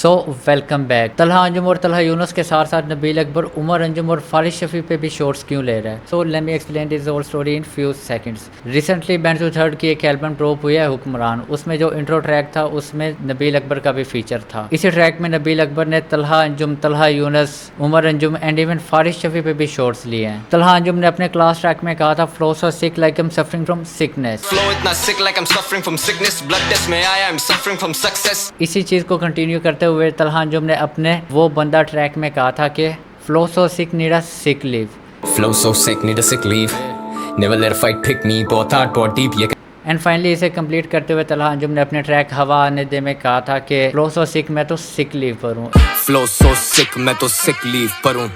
So welcome back. Talha Anjum और तलहा यूनुस के साथ साथ नबील अकबर, उमर अंजुम और फारिस शफी पे भी शॉट्स क्यों ले रहा है? So let me explain this whole story in few seconds. Recently बेंजो थर्ड की एक एल्बम ड्रॉप हुई है हुक्मरान। उसमें जो इंट्रो ट्रैक था उसमें नबील अकबर का भी फीचर था। इसी ट्रैक में नबील अकबर ने तलहा अंजुम, तलहा यूनुस, उमर अंजुम एंड इवन फारिस शफी पे भी शॉट्स लिए हैं। तलहा अंजुम ने अपने क्लास ट्रैक में कहा था flow so sick like I am suffering from sickness. इसी चीज को कंटिन्यू करते हुए तलहा अंजुम ने अपने वो बंदा ट्रैक में कहा था कि flow so sick need a sick leave. Flow so sick, need a sick leave. Never let a fight pick me, बहुत hard, बहुत deep, ये एंड फाइनली इसे कंप्लीट करते हुए तलहा अंजुम ने अपने ट्रैक हवा आने दे में कहा था कि फ्लो सो सिक मैं तो सिक लीव पर हूँ। Flow so sick, मैं तो sick leave पर हूँ।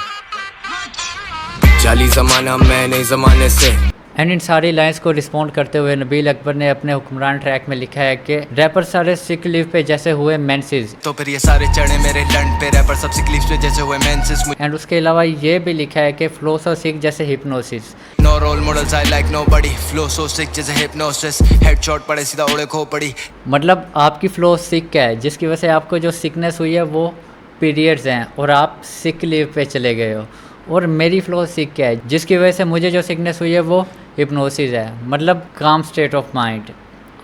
जाली ज़माना मैं नए ज़माने से। एंड इन सारी लाइंस को रिस्पॉन्ड करते हुए नबील अकबर ने अपने हुक्मरान ट्रैक में लिखा है कि रैपर सारे सिक लीव पे जैसे हुए मेंसेस। तो फिर ये सारे चढ़े मेरे लंड पे, रैपर सब सिक लीव पे जैसे हुए मेंसेस। एंड उसके अलावा ये भी लिखा है कि फ्लो सो सिक जैसे hypnosis. No role models I like nobody, flow so sick जैसे हिप्नोसिस। हेडशॉट पड़े सीधा उड़े खो पड़ी। मतलब आपकी फ्लो सिक है जिसकी वजह से आपको जो सिकनेस हुई है वो पीरियड्स हैं और आप सिक लीव पे चले गए हो। और मेरी फ्लो सिक है जिसकी वजह से मुझे जो सिकनेस हुई है वो हिप्नोसिस है, मतलब काम state of mind.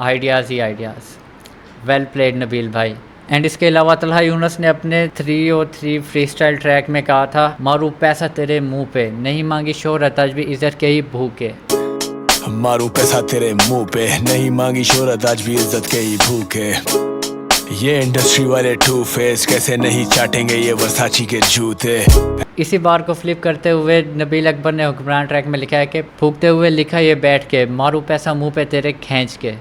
Ideas he ideas. Well played Nabeel भाई। एंड इसके अलावा तलहा यूनुस ने अपने 303 फ्री स्टाइल ट्रैक में कहा था मारू पैसा तेरे मुंह पे, नहीं मांगी शोहरत आज भी इज्जत के ही भूखे। मारू पैसा तेरे मुंह पे, नहीं मांगी शोहरत आज भी इज्जत के ही भूखे। ये इंडस्ट्री वाले टू फेस कैसे नहीं चाटेंगे ये वर्साची के जूते। इसी बार को फ्लिप करते हुए नबील अकबर ने हुक्मरान ट्रैक में लिखा है कि फूकते हुए लिखा ये बैठ के, मारू पैसा मुंह पे तेरे खींच के।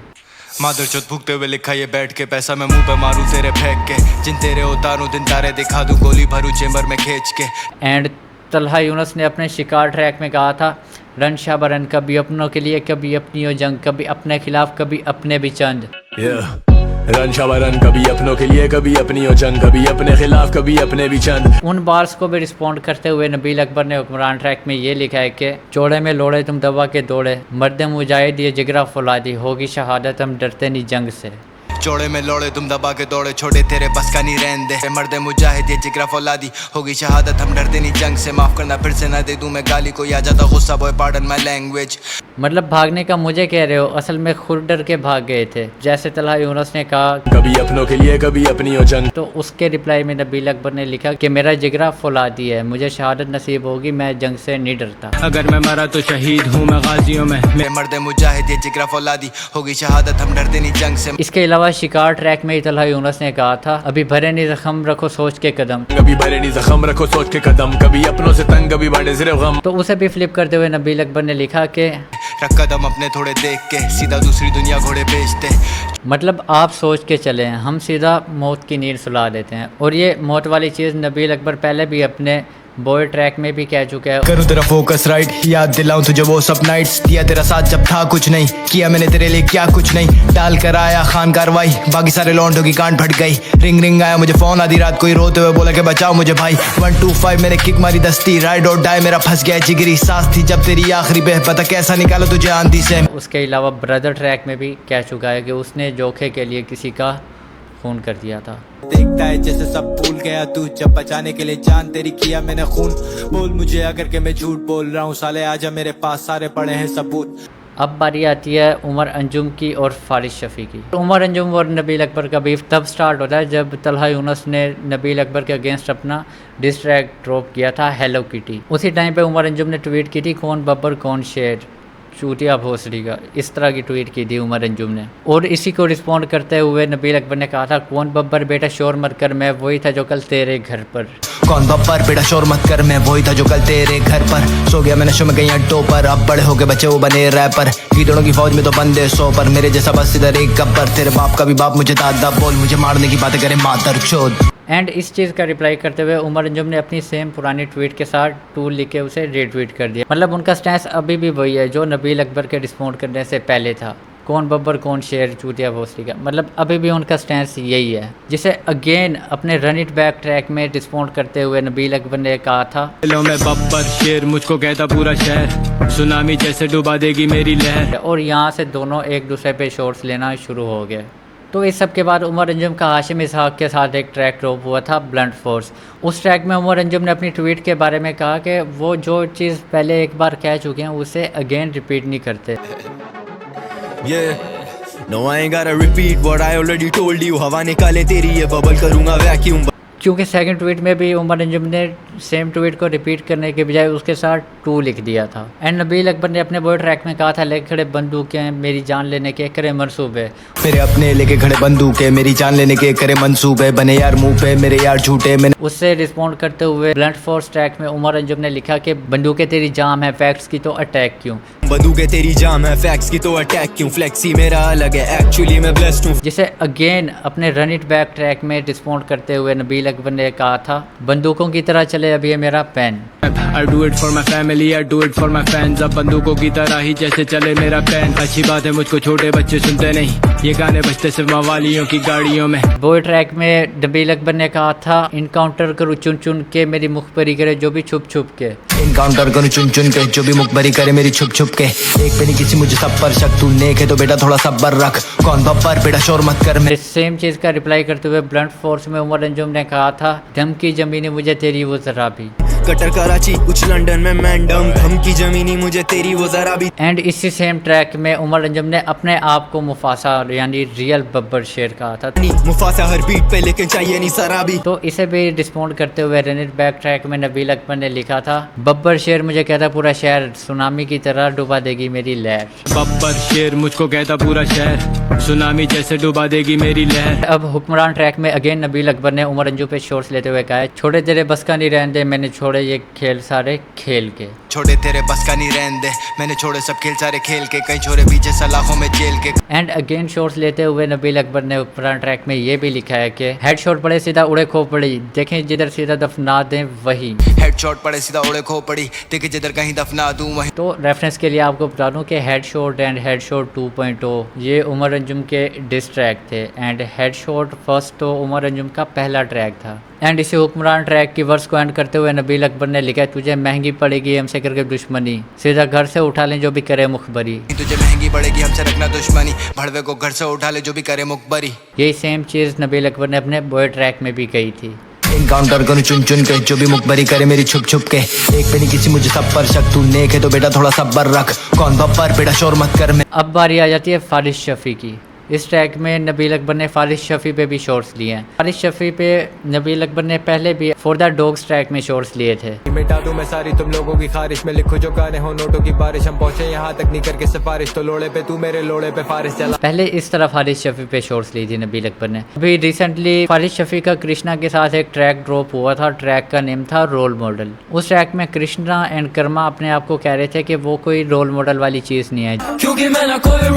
मादर चौथ भूखते हुए लिखा ये बैठ के, पैसा मैं मुंह पे मारूं तेरे फेंक के। जिन तेरे उतारूं दिन तारे दिखा दूं, गोली भरूं चेंबर में खींच के। एंड तलहा यूनुस ने अपने शिकार ट्रैक में कहा था रन शाबा रन, कभी अपनों के लिए कभी अपनी जंग, कभी अपने खिलाफ कभी अपने भी चंद। रन शाबा रन, कभी अपनों के लिए कभी अपनी जंग, कभी अपने खिलाफ कभी अपने भी चंद। उन बार्स को भी रिस्पॉन्ड करते हुए नबील अकबर ने हुक्मरान ट्रैक में ये लिखा है कि चौड़े में लोड़े तुम दबा के दौड़े, मर्द मुजाहिद ये जिगरा फौलादी, होगी शहादत हम डरते नहीं जंग से। चौड़े में लोड़े तुम दबा के दौड़े, छोड़े तेरे बस का नहीं रहन दे। मर्द मुजाहिद ये जिगरा फौलादी, होगी शहादत हम डरते नहीं जंग से। माफ करना फिर से ना दे दूं मैं गाली को, या जाता गुस्सा बॉय पार्डन माय लैंग्वेज। मतलब भागने का मुझे कह रहे हो, असल में खुद डर के भाग गए थे। जैसे तलहा यूनुस ने कहा कभी अपनों के लिए कभी अपनी जंग, तो उसके रिप्लाई में नबील अकबर ने लिखा कि मेरा जिगरा फौलादी है, मुझे शहादत नसीब होगी, मैं जंग से नहीं डरता। अगर मैं मरा तो शहीद हूँ मैं गाजियों में। मैं मर्द मुजाहिद ये जिगरा फौलादी, होगी शहादत हम डरते नहीं जंग से। इसके अलावा शिकार ट्रैक में तलहा यूनुस ने कहा था अभी भरे नहीं जख्म रखो सोच के कदम, कभी भरे नहीं जख्म रखो सोच के कदम, कभी अपनों से तंग कभी बांटे सिर्फ गम। तो उसे भी फ्लिप करते हुए नबील अकबर ने लिखा कि रख कदम अपने थोड़े देख के, सीधा दूसरी दुनिया घोड़े बेचते। मतलब आप सोच के चले हैं, हम सीधा मौत की नींद सुला देते हैं। और ये मौत वाली चीज़ नबील अकबर पहले भी अपने बॉय ट्रैक में भी कह चुका है। करूँ तेरा फोकस राइट, याद दिलाऊं तुझे वो सब नाइट्स, दिया तेरा साथ जब था कुछ नहीं, किया मैंने तेरे लिए क्या कुछ नहीं। डाल कर आया खान कार्रवाई, बाकी सारे लौंडों की कान फट गई। रिंग रिंग आया मुझे फोन आधी रात, कोई रोते हुए बोला कि बचाओ मुझे भाई। 125 मैंने किक मारी दस्ती, राइड और डाई मेरा फंस गया जिगरी। सांस थी जब तेरी आखिरी बे, पता कैसा निकाला तुझे आंधी से। उसके अलावा ब्रदर ट्रैक में भी कह चुका है कि उसने जोखे के लिए किसी का खून कर दिया था। देखता है जैसे सब भूल गया तू, जब बचाने के लिए जान तेरी किया मैंने खून। बोल मुझे अगर के मैं झूठ बोल रहा हूँ, साले आजा मेरे पास सारे पड़े हैं सबूत। अब बारी आती है उमर अंजुम की और फारिस शफी की। उमर अंजुम और नबील अकबर का बीफ तब स्टार्ट होता है जब तलहा यूनुस ने नबील अकबर के अगेंस्ट अपना डिस ट्रैक ड्रॉप किया था हेलो किटी। उसी टाइम पे उमर अंजुम ने ट्वीट की थी कौन बब्बर कौन शेर, चूतिया भोसड़ी का, इस तरह की ट्वीट की थी उमर अंजुम ने। और इसी को रिस्पॉन्ड करते हुए नबील अकबर ने कहा था कौन बब्बर बेटा शोर मत कर, मैं वही था जो कल तेरे घर पर। कौन बब्बर बेटा शोर मत कर, मैं वही था जो कल तेरे घर पर। सो गया मैंने शो में कहीं अड्डों पर, अब बड़े हो गए बच्चे वो बने रैपर। गीदड़ों की फौज में तो बंदे 100 पर, मेरे जैसा बस इधर एक गब्बर। तेरे बाप का भी बाप मुझे दादा बोल, मुझे मारने की बातें करे मातर चोद। एंड इस चीज़ का रिप्लाई करते हुए उमर अंजुम ने अपनी सेम पुरानी ट्वीट के साथ टूल लिख के उसे रीट्वीट कर दिया। मतलब उनका स्टैंस अभी भी वही है जो नबील अकबर के रिस्पॉन्ड करने से पहले था। कौन बब्बर कौन शेर चूतिया भोसड़ी का, मतलब अभी भी उनका स्टैंस यही है, जिसे अगेन अपने रन इट बैक ट्रैक में रिस्पॉन्ड करते हुए नबील अकबर ने कहा था लो मैं बब्बर शेर, मुझको कहता पूरा शहर, सुनामी जैसे डुबा देगी मेरी लहर। और यहाँ से दोनों एक दूसरे पे शॉट्स लेना शुरू हो गए। तो इस सब के बाद उमर अंजुम का हाशिम इसहाक के साथ एक ट्रैक ड्रॉप हुआ था, ब्लंट फोर्स। उस ट्रैक में उमर अंजुम ने अपनी ट्वीट के बारे में कहा कि वो जो चीज़ पहले एक बार कह चुके हैं उसे अगेन रिपीट नहीं करते। No, I ain't gotta repeat what I already told you. हवा निकाले तेरी ये बबल करूँगा वैक्यूम। क्योंकि सेकंड ट्वीट में भी उमर अंजुम ने सेम ट्वीट को रिपीट करने के बजाय उसके साथ 2 लिख दिया था। एंड नबील अकबर ने अपने बॉय ट्रैक में कहा था, लेके खड़े बंदूकें मेरी जान लेने के करे मंसूबे। मेरे अपने लेके खड़े बंदूकें मेरी जान लेने के करे मंसूबे, बने यार मुंह पे मेरे यार झूठे। मैंने उससे रिस्पॉन्ड करते हुए ब्लंट फोर्स ट्रैक में उमर अंजुम ने लिखा कि बंदूकें तेरी जाम है, फैक्ट्स की तो अटैक क्यों। बंदूकें तेरी जाम है, फैक्ट्स की तो अटैक क्यों। फ्लेक्सी मेरा अलग है, एक्चुअली मैं ब्लेस्ड हूँ। जिसे अगेन अपने रन इट बैक ट्रैक में रिस्पॉन्ड करते हुए नबील अकबर ने कहा था, बंदूकों की तरह चले अब ये मेरा pen. I do it for my family, I do it for my fans। अब बंदूकों की तरह ही जैसे चले मेरा पेन। अच्छी बात है मुझको छोटे बच्चे सुनते नहीं, ये गाने बजते सिर्फ मवालियों की गाड़ियों में। बॉय ट्रैक में नबील अकबर ने कहा था, इनकाउंटर करूँ चुन चुन के मेरी मुखबरी करे जो भी छुप छुप के। इनकाउंटर करूँ चुन चुन के जो भी मुखबरी करे मेरी छुप छुप के। एक पे नहीं किसी मुझे सब पर शक, तू नेक है तो बेटा थोड़ा सब्र रख, कौन बब्बर बेटा शोर मत कर। इस सेम चीज़ का रिप्लाई करते हुए ब्लंट फोर्स में उमर अंजुम ने कहा था, धमकी जमीनी मुझे तेरी वो जरा भी। कटर कराची कुछ लंदन में मैंडम, धमकी जमीनी मुझे तेरी वो जरा भी। एंड इसी सेम ट्रैक में उमर अंजुम ने अपने आप को मुफासा यानी रियल बब्बर शेर कहा था। मुफासा हर बीट पे लेकिन चाहिए नहीं शराबी। तो इसे भी रिस्पॉन्ड करते हुए रन इट बैक ट्रैक में नबील अकबर ने लिखा था, बब्बर शेर मुझे कहता पूरा शहर, सुनामी की तरह डुबा देगी मेरी लहर। बब्बर शेर मुझको कहता पूरा शहर, सुनामी जैसे डुबा देगी मेरी लहर। अब हुक्मरान ट्रैक में अगेन नबील अकबर ने उमर अंजुम पे शॉट्स लेते हुए कहा है, छोड़े तेरे बस का नहीं रहने दे, मैंने छोड़े ये खेल सारे खेल के। छोड़े तेरे बस का नहीं रहने दे, मैंने छोड़े सब खेल सारे खेल के, कहीं छोड़े पीछे सलाखों में जेल के। एंड अगेन शॉट्स लेते हुए नबील अकबर ने हुक्मरान ट्रैक में ये भी लिखा है कि हेड शॉट पड़े सीधा उड़े खो पड़ी, देखें जिधर सीधा दफना दें वही। हेड शॉट पड़े सीधा उड़े खो पड़ी, देखे जिधर कहीं दफना दूं वहीं। तो रेफरेंस के लिए आपको बता दूं कि head shot and head shot 2.0 ये उमर अंजुम के डिस ट्रैक थे। एंड हेड शॉट फर्स्ट तो उमर अंजुम का पहला ट्रैक था। एंड इसी हुक्मरान ट्रैक की वर्स को एंड करते हुए नबील अकबर ने लिखा है, तुझे महंगी पड़ेगी हमसे करके दुश्मनी, सीधा घर से उठा लें जो भी करे मुखबरी। तुझे महंगी पड़ेगी हमसे रखना दुश्मनी, भड़वे को घर से उठा ले जो भी करे मुखबरी। यही सेम चीज़ नबील अकबर ने अपने बॉय ट्रैक में भी कही थी। इनकाउंटर करूँ चुन चुन के जो भी मुखबरी करे मेरी छुप छुप के। एक पे नहीं किसी मुझे सब पर शक, तू नेक है तो बेटा थोड़ा सब्र रख, कौन बब्बर बेटा शोर मत कर। अब बारी आ जाती है फारिस शफी की। इस ट्रैक में नबील अकबर ने फारिस शफी पे भी शॉट्स लिए हैं। फारिस शफी पे नबील अकबर ने पहले भी फॉर द डॉग्स ट्रैक में शॉट्स लिए थे। मिटा दूं मैं सारी तुम लोगों की खारिश में, लिखो जो गाने हो नोटों की बारिश, हम पहुंचे यहाँ तक नहीं करके सिफारिश, तो लोड़े पे तू मेरे लोड़े पे फारिश चला। पहले इस तरह फारिस शफी पे शॉट्स ली थी नबील अकबर ने। अभी रिसेंटली फारिस शफी का कृष्णा के साथ एक ट्रैक ड्रॉप हुआ था, ट्रैक का नेम था रोल मॉडल। उस ट्रैक में कृष्णा एंड कर्मा अपने आप को कह रहे थे कि वो कोई रोल मॉडल वाली चीज़ नहीं है, क्योंकि मैं ना कोई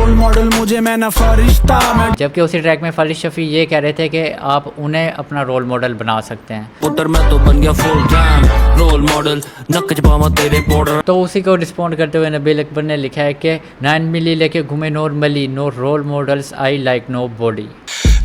रोल मॉडल, मुझे मैं ना फरिश्ता। जबकि उसी ट्रैक में फारिस शफी ये कह रहे थे कि आप उन्हें अपना रोल मॉडल बना सकते हैं। पुत्र मैं तो बन गया फुल टाइम रोल मॉडल, नक चबावा तेरे बॉर्डर। तो उसी को रिस्पॉन्ड करते हुए नबील अकबर ने लिखा है कि 9 मिली लेके घूमे normally, no role models I like nobody.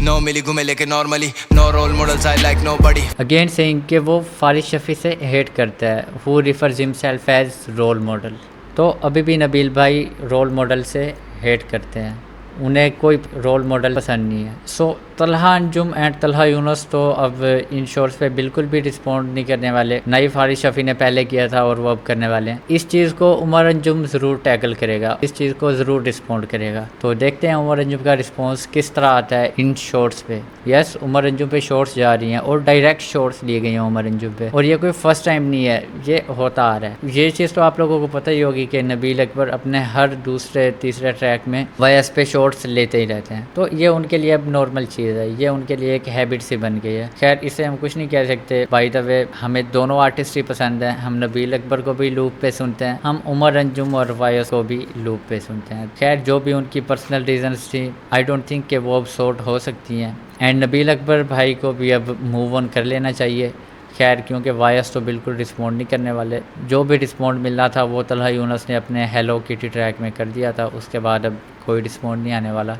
9 मिली घूमे लेके normally, no role models I like nobody. Again saying कि वो फारिस शफी से हेट करता है, who refers himself as role model. तो अभी भी नबील भाई रोल मॉडल से हेट करते हैं, उन्हें कोई रोल मॉडल पसंद नहीं है। सो तलहा अंजुम एंड तलहा यूनुस तो अब इन शॉट्स पे बिल्कुल भी रिस्पॉन्ड नहीं करने वाले, ना ही फारिस शफी ने पहले किया था और वो अब करने वाले हैं। इस चीज़ को उमर अंजुम ज़रूर टैकल करेगा, इस चीज़ को ज़रूर रिस्पॉन्ड करेगा। तो देखते हैं उमर अंजुम का रिस्पॉन्स किस तरह आता है इन शॉट्स पे। यस, उमर अंजुम पे शॉट्स जा रही हैं और डायरेक्ट शॉट्स लिए गए हैं उमर अंजुम पे, और ये कोई फर्स्ट टाइम नहीं है, ये होता आ रहा है। ये चीज़ तो आप लोगों को पता ही होगी कि नबील अकबर अपने हर दूसरे तीसरे ट्रैक में वायस पे शॉट्स लेते ही रहते हैं। तो ये उनके लिए अब नॉर्मल चीज़ है, ये उनके लिए एक हैबिट सी बन गई है। खैर इसे हम कुछ नहीं कह सकते। बाय द वे हमें दोनों आर्टिस्ट ही पसंद हैं, हम नबील अकबर को भी लूप पे सुनते हैं, हम उमर अंजुम और वायस को भी लूप पे सुनते हैं। खैर जो भी उनकी पर्सनल रीजंस थी, आई डोंट थिंक कि वो अब सॉर्ट हो सकती हैं। एंड नबील अकबर भाई को भी अब मूव ऑन कर लेना चाहिए। खैर क्योंकि वायस तो बिल्कुल रिस्पॉन्ड नहीं करने वाले, जो भी रिस्पॉन्ड मिलना था वो तलहा यूनुस ने अपने हेलो किटी ट्रैक में कर दिया था, उसके बाद अब कोई रिस्पॉन्ड नहीं आने वाला।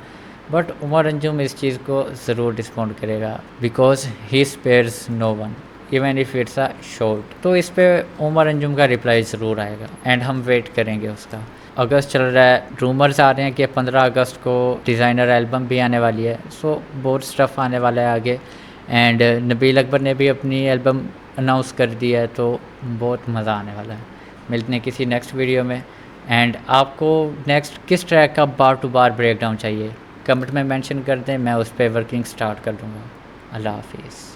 बट उमर अंजुम इस चीज़ को ज़रूर रिस्पॉन्ड करेगा, because he spares no one even if it's a short. तो इस पे उमर अंजुम का रिप्लाई ज़रूर आएगा एंड हम वेट करेंगे उसका। अगस्त चल रहा है, रूमर्स आ रहे हैं कि 15 अगस्त को डिज़ाइनर एल्बम भी आने वाली है। सो बहुत स्टफ़ आने वाला है आगे। एंड नबील अकबर ने भी अपनी एल्बम अनाउंस कर दी है, तो बहुत मज़ा आने वाला है। मिलते हैं किसी नेक्स्ट वीडियो में। एंड आपको नेक्स्ट किस ट्रैक का बार टू बार ब्रेक डाउन चाहिए, कमेंट में मेंशन कर दें, मैं उस पर वर्किंग स्टार्ट कर दूँगा। अल्लाह हाफिज़।